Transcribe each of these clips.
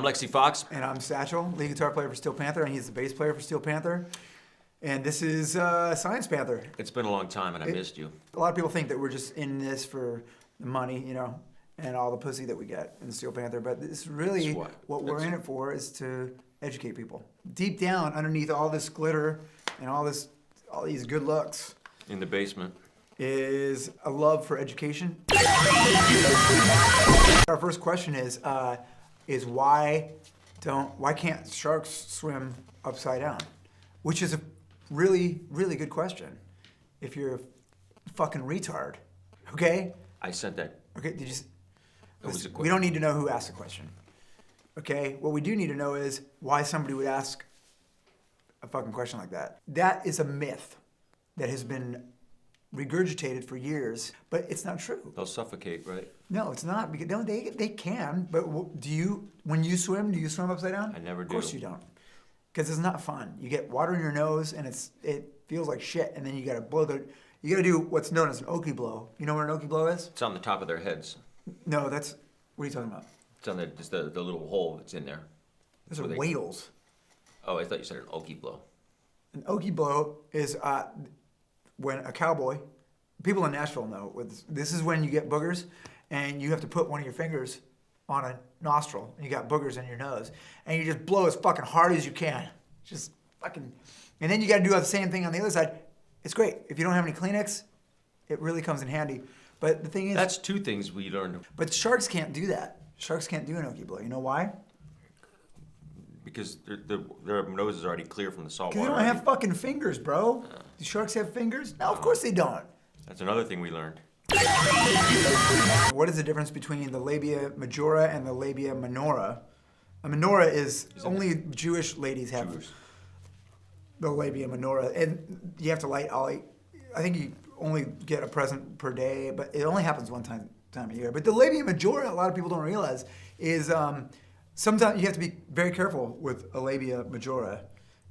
I'm Lexxi Foxxx. And I'm Satchel, lead guitar player for Steel Panther, and he's the bass player for Steel Panther. And this is Science Panther. It's been a long time and I missed you. A lot of people think that we're just in this for the money, you know, and all the pussy that we get in Steel Panther, but it's really what we're in it for is to educate people. Deep down, underneath all this glitter and all these good looks, In the basement. is a love for education. Our first question is why can't sharks swim upside down? Which is a really, really good question. If you're a fucking retard, okay? I sent that. Okay, did you? We We don't need to know who asked the question. Okay, what we do need to know is why somebody would ask a fucking question like that. That is a myth that has been regurgitated for years, but it's not true. They'll suffocate, right? No, it's not. Because no, they can. But when you swim, do you swim upside down? I never do. Of course you don't, because it's not fun. You get water in your nose, and it feels like shit. And then you gotta blow you gotta do what's known as an okie blow. You know what an okie blow is? It's on the top of their heads. No, what are you talking about? It's on just the little hole that's in there. Those are whales. Oh, I thought you said an okie blow. An okie blow is when a cowboy, people in Nashville know, this is when you get boogers and you have to put one of your fingers on a nostril and you got boogers in your nose and you just blow as fucking hard as you can. Just fucking, and then you gotta do the same thing on the other side. It's great. If you don't have any Kleenex, it really comes in handy. But the thing is... That's two things we learned. But sharks can't do that. Sharks can't do an okie blow. You know why? Because their nose is already clear from the salt Because water. they don't have fucking fingers, bro. Do sharks have fingers? No, of course they don't. That's another thing we learned. What is the difference between the Labia Majora and the Labia Minora? A Minora is only Jewish ladies have the Labia Minora, and you have to light all. I think you only get a present per day, but it only happens one time a year. But the Labia Majora, a lot of people don't realize, is sometimes you have to be very careful with a Labia Majora,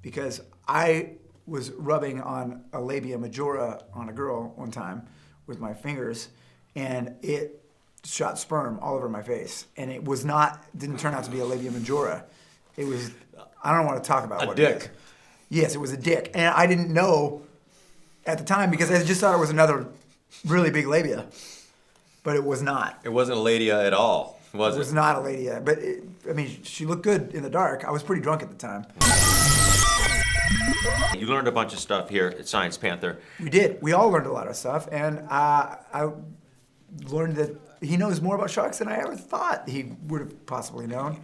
because I was rubbing on a Labia Majora on a girl one time with my fingers, and it shot sperm all over my face, and it didn't turn out to be a Labia Majora. It was, I don't want to talk about what it is. Yes, it was a dick, and I didn't know at the time because I just thought it was another really big labia, but it was not. It wasn't a labia at all, was it? It was not a labia, but I mean, she looked good in the dark. I was pretty drunk at the time. You learned a bunch of stuff here at Science Panther. We did. We all learned a lot of stuff, and I learned that he knows more about sharks than I ever thought he would have possibly known.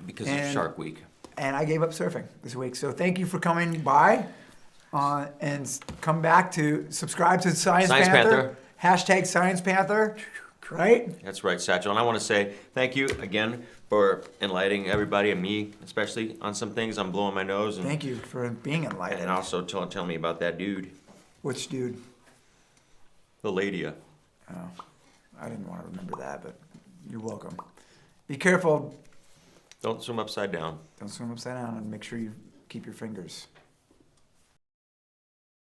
Because of Shark Week. And I gave up surfing this week. So thank you for coming by, and come back to subscribe to Science Panther. Hashtag Science Panther, right? That's right, Satchel. And I want to say thank you again for enlightening everybody, and me especially, on some things. I'm blowing my nose. And, thank you for being enlightened. And also tell me about that dude. Which dude? The Labia. Oh, I didn't want to remember that, but you're welcome. Be careful. Don't swim upside down. Don't swim upside down, and make sure you keep your fingers.